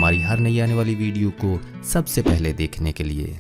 ہماری ہر نئی آنے والی ویڈیو کو سب سے پہلے دیکھنے کے لیے۔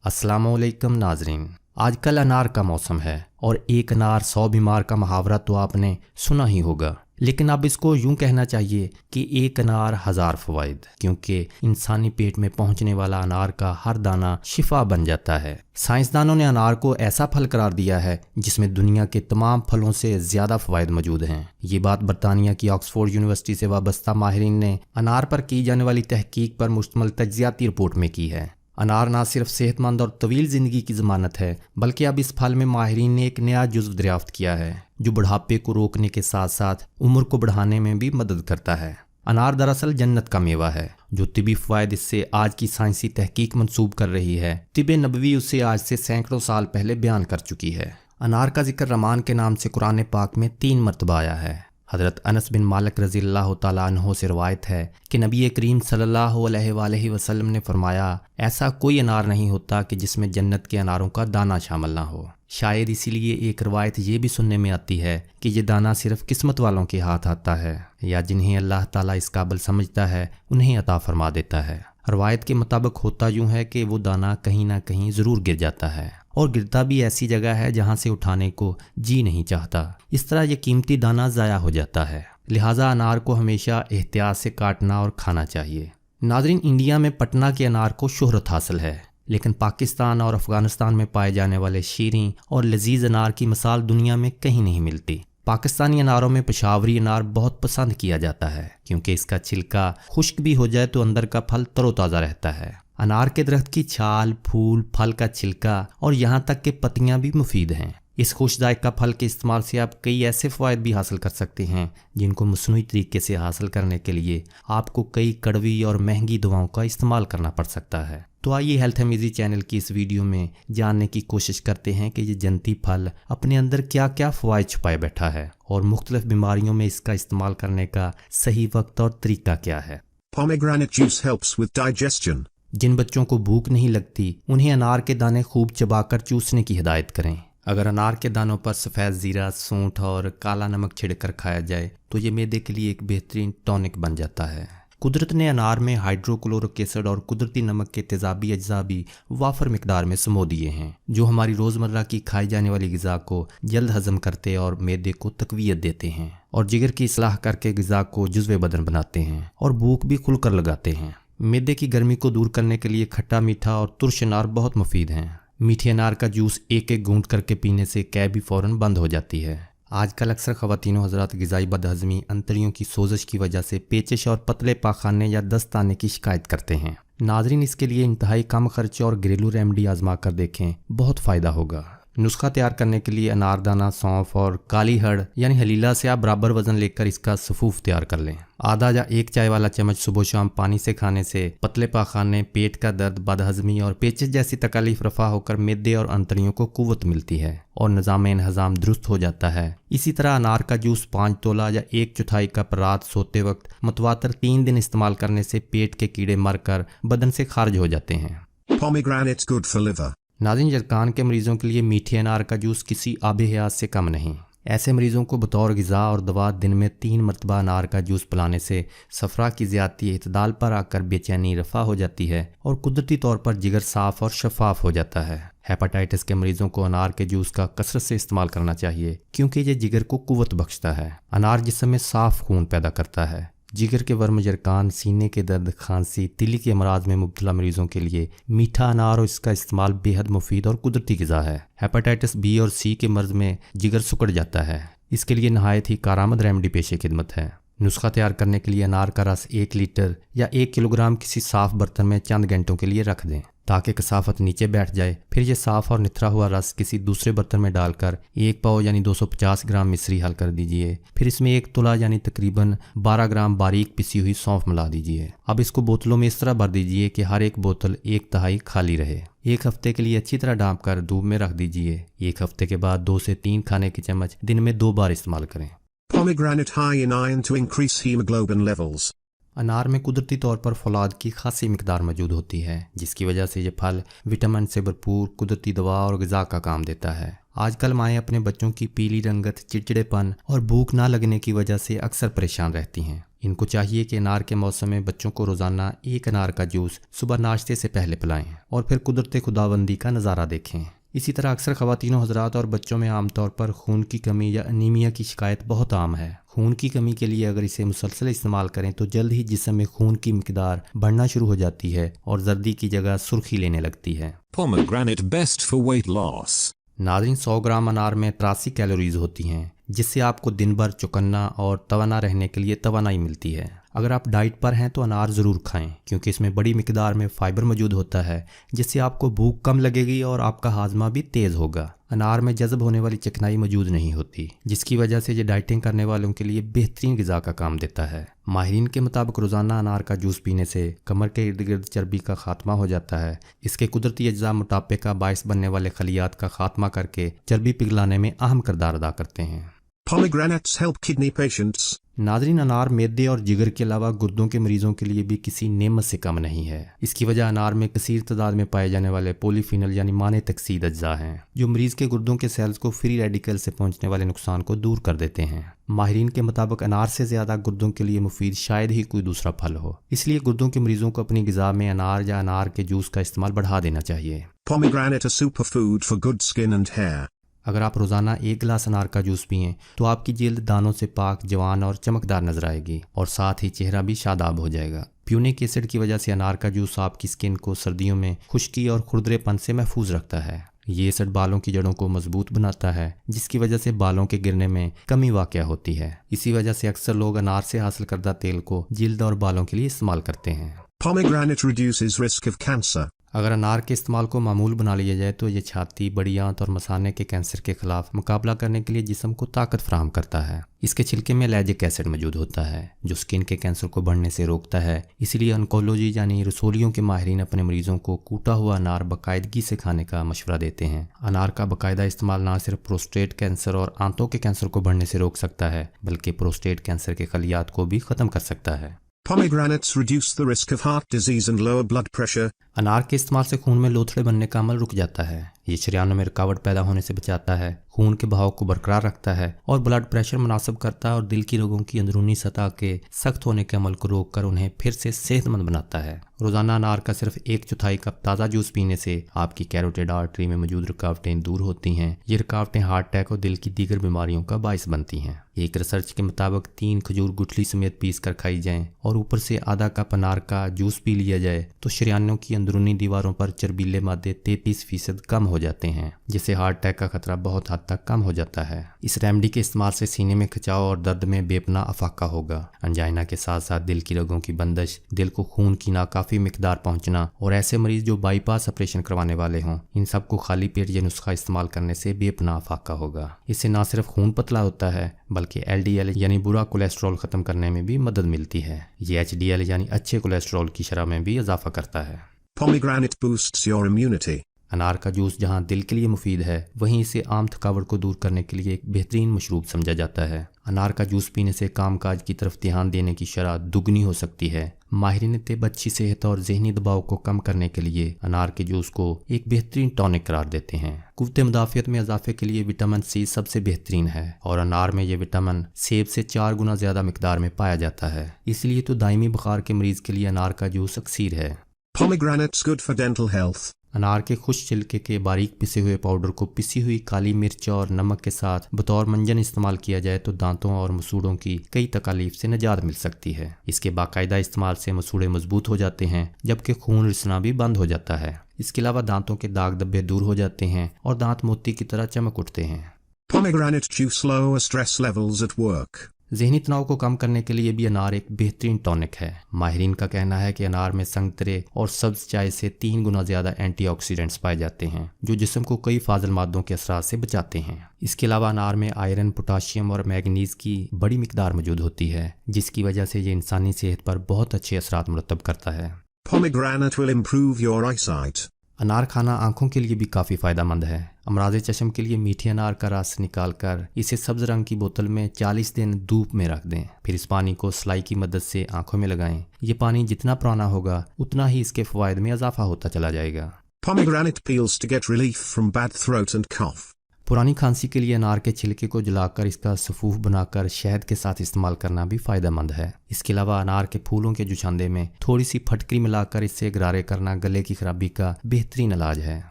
السلام علیکم ناظرین، آج کل انار کا موسم ہے اور ایک انار 100 بیمار کا محاورہ تو آپ نے سنا ہی ہوگا، لیکن اب اس کو یوں کہنا چاہیے کہ ایک انار 1000 فوائد، کیونکہ انسانی پیٹ میں پہنچنے والا انار کا ہر دانہ شفا بن جاتا ہے۔ سائنسدانوں نے انار کو ایسا پھل قرار دیا ہے جس میں دنیا کے تمام پھلوں سے زیادہ فوائد موجود ہیں۔ یہ بات برطانیہ کی آکسفورڈ یونیورسٹی سے وابستہ ماہرین نے انار پر کی جانے والی تحقیق پر مشتمل تجزیاتی رپورٹ میں کی ہے۔ انار نہ صرف صحت مند اور طویل زندگی کی ضمانت ہے، بلکہ اب اس پھل میں ماہرین نے ایک نیا جزو دریافت کیا ہے جو بڑھاپے کو روکنے کے ساتھ ساتھ عمر کو بڑھانے میں بھی مدد کرتا ہے۔ انار دراصل جنت کا میوہ ہے جو طبی فوائد اس سے آج کی سائنسی تحقیق منسوب کر رہی ہے۔ طب نبوی اسے آج سے سینکڑوں سال پہلے بیان کر چکی ہے۔ انار کا ذکر رمان کے نام سے قرآن پاک میں 3 مرتبہ آیا ہے۔ حضرت انس بن مالک رضی اللہ تعالیٰ عنہ سے روایت ہے کہ نبی کریم صلی اللہ علیہ وآلہ وسلم نے فرمایا، ایسا کوئی انار نہیں ہوتا کہ جس میں جنت کے اناروں کا دانہ شامل نہ ہو۔ شاید اسی لیے ایک روایت یہ بھی سننے میں آتی ہے کہ یہ دانہ صرف قسمت والوں کے ہاتھ آتا ہے، یا جنہیں اللہ تعالیٰ اس قابل سمجھتا ہے انہیں عطا فرما دیتا ہے۔ روایت کے مطابق ہوتا یوں ہے کہ وہ دانہ کہیں نہ کہیں ضرور گر جاتا ہے، اور گرتا بھی ایسی جگہ ہے جہاں سے اٹھانے کو جی نہیں چاہتا۔ اس طرح یہ قیمتی دانہ ضائع ہو جاتا ہے، لہٰذا انار کو ہمیشہ احتیاط سے کاٹنا اور کھانا چاہیے۔ ناظرین، انڈیا میں پٹنہ کے انار کو شہرت حاصل ہے، لیکن پاکستان اور افغانستان میں پائے جانے والے شیریں اور لذیذ انار کی مثال دنیا میں کہیں نہیں ملتی۔ پاکستانی اناروں میں پشاوری انار بہت پسند کیا جاتا ہے کیونکہ اس کا چھلکا خشک بھی ہو جائے تو اندر کا پھل تر و تازہ رہتا ہے۔ انار کے درخت کی چھال، پھول، پھل کا چھلکا اور یہاں تک کہ پتیاں بھی مفید ہیں۔ اس خوش ذائقہ پھل کے استعمال سے آپ کئی ایسے فوائد بھی حاصل کر سکتے ہیں جن کو مصنوعی طریقے سے حاصل کرنے کے لیے آپ کو کئی کڑوی اور مہنگی دواؤں کا استعمال کرنا پڑ سکتا ہے۔ تو آئیے ہیلتھ امیزی چینل کی اس ویڈیو میں جاننے کی کوشش کرتے ہیں کہ یہ جنتی پھل اپنے اندر کیا کیا فوائد چھپائے بیٹھا ہے اور مختلف بیماریوں میں اس کا استعمال کرنے کا صحیح وقت اور طریقہ کیا ہے۔ Pomegranate juice helps with digestion. جن بچوں کو بھوک نہیں لگتی انہیں انار کے دانے خوب چبا کر چوسنے کی ہدایت کریں۔ اگر انار کے دانوں پر سفید زیرہ، سونٹھ اور کالا نمک چھڑک کر کھایا جائے تو یہ معدے کے لیے ایک بہترین ٹونک بن جاتا ہے۔ قدرت نے انار میں ہائیڈروکلورک ایسڈ اور قدرتی نمک کے تیزابی اجزاء بھی وافر مقدار میں سمو دیے ہیں جو ہماری روزمرہ کی کھائی جانے والی غذا کو جلد ہضم کرتے اور معدے کو تقویت دیتے ہیں، اور جگر کی اصلاح کر کے غذا کو جزو بدن بناتے ہیں اور بھوک بھی کھل کر لگاتے ہیں۔ معدے کی گرمی کو دور کرنے کے لیے کھٹا میٹھا اور ترش انار بہت مفید ہیں۔ میٹھے انار کا جوس ایک ایک گھونٹ کر کے پینے سے قے بھی فوراً بند ہو جاتی ہے۔ آج کل اکثر خواتین و حضرات غذائی بدہضمی، انتڑیوں کی سوزش کی وجہ سے پیچش اور پتلے پاخانے یا دست آنے کی شکایت کرتے ہیں۔ ناظرین، اس کے لیے انتہائی کم خرچ اور گھریلو ریمیڈی آزما کر دیکھیں، بہت فائدہ ہوگا۔ نسخہ تیار کرنے کے لیے انار دانہ، سونف اور کالی ہڑ یعنی ہلیلا سے آپ برابر وزن لے کر اس کا سفوف تیار کر لیں۔ آدھا یا 1 چائے والا چمچ صبح و شام پانی سے کھانے سے پتلے پاخانے، پیٹ کا درد، بدہضمی اور پیچش جیسی تکالیف رفع ہو کر معدے اور انتڑیوں کو قوت ملتی ہے اور نظام انہضام درست ہو جاتا ہے۔ اسی طرح انار کا جوس 5 تولہ یا 1/4 کپ رات سوتے وقت متواتر 3 دن استعمال کرنے سے پیٹ کے کیڑے مر کر بدن سے خارج ہو جاتے ہیں۔ Pomegranate good for liver. ناظرین، جرکان کے مریضوں کے لیے میٹھے انار کا جوس کسی آب حیات سے کم نہیں۔ ایسے مریضوں کو بطور غذا اور دوا دن میں 3 مرتبہ انار کا جوس پلانے سے صفرا کی زیادتی اعتدال پر آ کر بے چینی رفع ہو جاتی ہے اور قدرتی طور پر جگر صاف اور شفاف ہو جاتا ہے۔ ہیپاٹائٹس کے مریضوں کو انار کے جوس کا کثرت سے استعمال کرنا چاہیے کیونکہ یہ جگر کو قوت بخشتا ہے۔ انار جسم میں صاف خون پیدا کرتا ہے۔ جگر کے ورم، جرکان، سینے کے درد، کھانسی، تیلی کے امراض میں مبتلا مریضوں کے لیے میٹھا انار اور اس کا استعمال بے حد مفید اور قدرتی غذا ہے۔ ہیپاٹائٹس بی اور سی کے مرض میں جگر سکڑ جاتا ہے، اس کے لیے نہایت ہی کارآمد ریمیڈی پیش خدمت ہے۔ نسخہ تیار کرنے کے لیے انار کا رس 1 لیٹر یا 1 کلو گرام کسی صاف برتن میں چند گھنٹوں کے لیے رکھ دیں تاکہ کثافت نیچے بیٹھ جائے۔ پھر یہ صاف اور نتھرا ہوا رس کسی دوسرے برتن میں ڈال کر 1 پاؤ یعنی 250 گرام مصری حل کر دیجئے۔ پھر اس میں 1 تولہ یعنی تقریباً 12 گرام باریک پسی ہوئی سونف ملا دیجئے۔ اب اس کو بوتلوں میں اس طرح بھر دیجئے کہ ہر ایک بوتل 1/3 خالی رہے۔ 1 ہفتے کے لیے اچھی طرح ڈانپ کر دھوپ میں رکھ دیجئے۔ 1 ہفتے کے بعد 2 سے 3 کھانے کے چمچ دن میں 2 بار استعمال کریں۔ Pomegranate high in iron to increase hemoglobin levels. انار میں قدرتی طور پر فولاد کی خاصی مقدار موجود ہوتی ہے جس کی وجہ سے یہ پھل وٹامن سے بھرپور قدرتی دوا اور غذا کا کام دیتا ہے۔ آج کل مائیں اپنے بچوں کی پیلی رنگت، چڑچڑے پن اور بھوک نہ لگنے کی وجہ سے اکثر پریشان رہتی ہیں۔ ان کو چاہیے کہ انار کے موسم میں بچوں کو روزانہ ایک انار کا جوس صبح ناشتے سے پہلے پلائیں اور پھر قدرت خداوندی کا نظارہ دیکھیں۔ اسی طرح اکثر خواتین و حضرات اور بچوں میں عام طور پر خون کی کمی یا انیمیا کی شکایت بہت عام ہے۔ خون کی کمی کے لیے اگر اسے مسلسل استعمال کریں تو جلد ہی جسم میں خون کی مقدار بڑھنا شروع ہو جاتی ہے اور زردی کی جگہ سرخی لینے لگتی ہے۔ Pomegranate best for weight loss. ناظرین، 100 گرام انار میں 83 کیلوریز ہوتی ہیں، جس سے آپ کو دن بھر چکنا اور توانا رہنے کے لیے توانائی ملتی ہے۔ اگر آپ ڈائٹ پر ہیں تو انار ضرور کھائیں، کیونکہ اس میں بڑی مقدار میں فائبر موجود ہوتا ہے، جس سے آپ کو بھوک کم لگے گی اور آپ کا ہاضمہ بھی تیز ہوگا۔ انار میں جذب ہونے والی چکنائی موجود نہیں ہوتی، جس کی وجہ سے یہ ڈائٹنگ کرنے والوں کے لیے بہترین غذا کا کام دیتا ہے۔ ماہرین کے مطابق روزانہ انار کا جوس پینے سے کمر کے ارد گرد چربی کا خاتمہ ہو جاتا ہے۔ اس کے قدرتی اجزاء موٹاپے کا باعث بننے والے خلیات کا خاتمہ کر کے چربی پگھلانے میں اہم کردار ادا کرتے ہیں۔ Pomegranates help kidney patients. ناظرین، انار معدے اور جگر کے علاوہ گردوں کے مریضوں کے لیے بھی کسی نعمت سے کم نہیں ہے۔ اس کی وجہ انار میں کثیر تعداد میں پائے جانے والے پولی فینل یعنی مانع تکسید اجزاء ہیں، جو مریض کے گردوں کے سیلز کو فری ریڈیکل سے پہنچنے والے نقصان کو دور کر دیتے ہیں۔ ماہرین کے مطابق انار سے زیادہ گردوں کے لیے مفید شاید ہی کوئی دوسرا پھل ہو، اس لیے گردوں کے مریضوں کو اپنی غذا میں انار یا انار کے جوس کا استعمال بڑھا دینا چاہیے۔ Pomegranate a superfood for good skin and hair. اگر آپ روزانہ ایک گلاس انار کا جوس پئیں تو آپ کی جلد دانوں سے پاک، جوان اور چمکدار نظر آئے گی، اور ساتھ ہی چہرہ بھی شاداب ہو جائے گا۔ پیونک ایسڈ کی وجہ سے انار کا جوس آپ کی سکن کو سردیوں میں خشکی اور کھردرے پن سے محفوظ رکھتا ہے۔ یہ ایسڈ بالوں کی جڑوں کو مضبوط بناتا ہے، جس کی وجہ سے بالوں کے گرنے میں کمی واقع ہوتی ہے۔ اسی وجہ سے اکثر لوگ انار سے حاصل کردہ تیل کو جلد اور بالوں کے لیے استعمال کرتے ہیں۔ Pomegranate reduces risk of cancer. اگر انار کے استعمال کو معمول بنا لیا جائے تو یہ چھاتی، بڑی آنت اور مثانے کے کینسر کے خلاف مقابلہ کرنے کے لیے جسم کو طاقت فراہم کرتا ہے۔ اس کے چھلکے میں لیجک ایسڈ موجود ہوتا ہے، جو سکن کے کینسر کو بڑھنے سے روکتا ہے۔ اس لیے انکولوجی یعنی رسولیوں کے ماہرین اپنے مریضوں کو کوٹا ہوا انار باقاعدگی سے کھانے کا مشورہ دیتے ہیں۔ انار کا باقاعدہ استعمال نہ صرف پروسٹیٹ کینسر اور آنتوں کے کینسر کو بڑھنے سے روک سکتا ہے، بلکہ پروسٹیٹ کینسر کے خلیات کو بھی ختم کر سکتا ہے۔ Pomegranates reduce the risk of heart disease and lower blood pressure. انار کے استعمال سے خون میں لوتھڑے بننے کا عمل رک جاتا ہے۔ یہ شریانوں میں رکاوٹ پیدا ہونے سے بچاتا ہے، خون کے بہاؤ کو برقرار رکھتا ہے اور بلڈ پریشر مناسب کرتا ہے، اور دل کی رگوں کی اندرونی سطح کے سخت ہونے کے عمل کو روک کر انہیں پھر سے صحت مند بناتا ہے۔ روزانہ انار کا صرف 1/4 کپ تازہ جوس پینے سے آپ کی کیروٹیڈ آرٹری میں موجود رکاوٹیں دور ہوتی ہیں۔ یہ رکاوٹیں ہارٹ اٹیک اور دل کی دیگر بیماریوں کا باعث بنتی ہیں۔ ایک ریسرچ کے مطابق 3 کھجور گٹھلی سمیت پیس کر کھائی جائیں اور اوپر سے آدھا کپ انار کا جوس پی لیا جائے تو شریانوں کی اندرونی دیواروں پر چربیلے مادے 33% کم ہو جاتے ہیں، جس سے ہارٹ اٹیک کا خطرہ بہت حد تک کم ہو جاتا ہے۔ اس ریمیڈی کے استعمال سے سینے میں کھچاؤ اور درد میں بے پناہ افاقہ ہوگا۔ انجائنا کے ساتھ ساتھ دل کی رگوں کی بندش، دل کو خون کی ناکافی مقدار پہنچنا اور ایسے مریض جو بائی پاس آپریشن کروانے والے ہوں، ان سب کو خالی پیٹ یہ نسخہ استعمال کرنے سے بے پناہ افاقہ ہوگا۔ اس سے نہ صرف خون پتلا ہوتا ہے بلکہ LDL یعنی برا کولیسٹرول ختم کرنے میں بھی مدد ملتی ہے۔ یہ HDL یعنی اچھے کولیسٹرول کی شرح میں بھی اضافہ کرتا ہے۔ Pomegranate boosts your immunity. انار کا جوس جہاں دل کے لیے مفید ہے، وہیں اسے عام تھکاوٹ کو دور کرنے کے لیے ایک بہترین مشروب سمجھا جاتا ہے۔ انار کا جوس پینے سے کام کاج کی طرف دھیان دینے کی شرح دگنی ہو سکتی ہے۔ ماہرین طب اچھی صحت اور ذہنی دباؤ کو کم کرنے کے لیے انار کے جوس کو ایک بہترین ٹونک قرار دیتے ہیں۔ قوت مدافعت میں اضافے کے لیے وٹامن سی سب سے بہترین ہے، اور انار میں یہ وٹامن سیب سے 4 گنا زیادہ مقدار میں پایا جاتا ہے۔ اس لیے تو دائمی بخار کے مریض کے لیے انار کا جوس اکسیر ہے۔ Pomegranate's good for dental health. انار کے خشک چھلکے کے باریک پسے ہوئے پاؤڈر کو پسی ہوئی کالی مرچ اور نمک کے ساتھ بطور منجن استعمال کیا جائے تو دانتوں اور مسوڑوں کی کئی تکالیف سے نجات مل سکتی ہے۔ اس کے باقاعدہ استعمال سے مسوڑے مضبوط ہو جاتے ہیں، جبکہ خون رسنا بھی بند ہو جاتا ہے۔ اس کے علاوہ دانتوں کے داغ دھبے دور ہو جاتے ہیں اور دانت موتی کی طرح چمک اٹھتے ہیں۔ Pomegranate juice lower stress levels at work. ذہنی تناؤ کو کم کرنے کے لیے بھی انار ایک بہترین ٹونک ہے۔ ماہرین کا کہنا ہے کہ انار میں سنگترے اور سبز چائے سے 3 گنا زیادہ اینٹی آکسیڈنٹس پائے جاتے ہیں، جو جسم کو کئی فاضل مادوں کے اثرات سے بچاتے ہیں۔ اس کے علاوہ انار میں آئرن، پوٹاشیم اور مینگنیز کی بڑی مقدار موجود ہوتی ہے، جس کی وجہ سے یہ انسانی صحت پر بہت اچھے اثرات مرتب کرتا ہے۔ Pomegranate will improve your eyesight. انار کھانا آنکھوں کے لیے بھی کافی فائدہ مند ہے۔ امراض چشم کے لیے میٹھے انار کا رس نکال کر اسے سبز رنگ کی بوتل میں 40 دن دھوپ میں رکھ دیں، پھر اس پانی کو سلائی کی مدد سے آنکھوں میں لگائیں۔ یہ پانی جتنا پرانا ہوگا اتنا ہی اس کے فوائد میں اضافہ ہوتا چلا جائے گا۔ Pomegranate peels to get relief from bad throat and cough. پرانی کھانسی کے لیے انار کے چھلکے کو جلا کر اس کا سفوف بنا کر شہد کے ساتھ استعمال کرنا بھی فائدہ مند ہے۔ اس کے علاوہ انار کے پھولوں کے جوچھاندے میں تھوڑی سی پھٹکری ملا کر اس سے غرارے کرنا گلے کی خرابی کا بہترین علاج ہے۔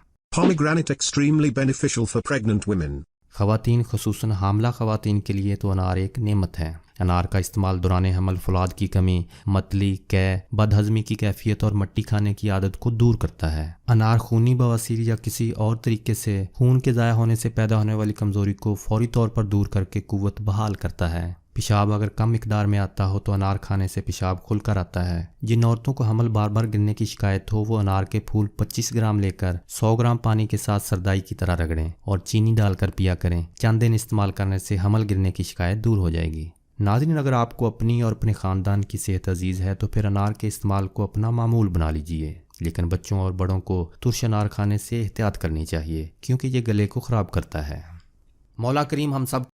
Pomegranate extremely beneficial for pregnant women. خواتین خصوصاً حاملہ خواتین کے لیے تو انار ایک نعمت ہے۔ انار کا استعمال دوران حمل فولاد کی کمی، متلی، قے، بد ہضمی کی کیفیت اور مٹی کھانے کی عادت کو دور کرتا ہے۔ انار خونی بواسیر یا کسی اور طریقے سے خون کے ضائع ہونے سے پیدا ہونے والی کمزوری کو فوری طور پر دور کر کے قوت بحال کرتا ہے۔ پیشاب اگر کم مقدار میں آتا ہو تو انار کھانے سے پیشاب کھل کر آتا ہے۔ جن عورتوں کو حمل بار بار گرنے کی شکایت ہو وہ انار کے پھول 25 گرام لے کر 100 گرام پانی کے ساتھ سردائی کی طرح رگڑیں اور چینی ڈال کر پیا کریں۔ چند دن استعمال کرنے سے حمل گرنے کی شکایت دور ہو جائے گی۔ ناظرین، اگر آپ کو اپنی اور اپنے خاندان کی صحت عزیز ہے تو پھر انار کے استعمال کو اپنا معمول بنا لیجئے، لیکن بچوں اور بڑوں کو ترش انار کھانے سے احتیاط کرنی چاہیے کیونکہ یہ گلے کو خراب کرتا ہے۔ مولا کریم ہم سب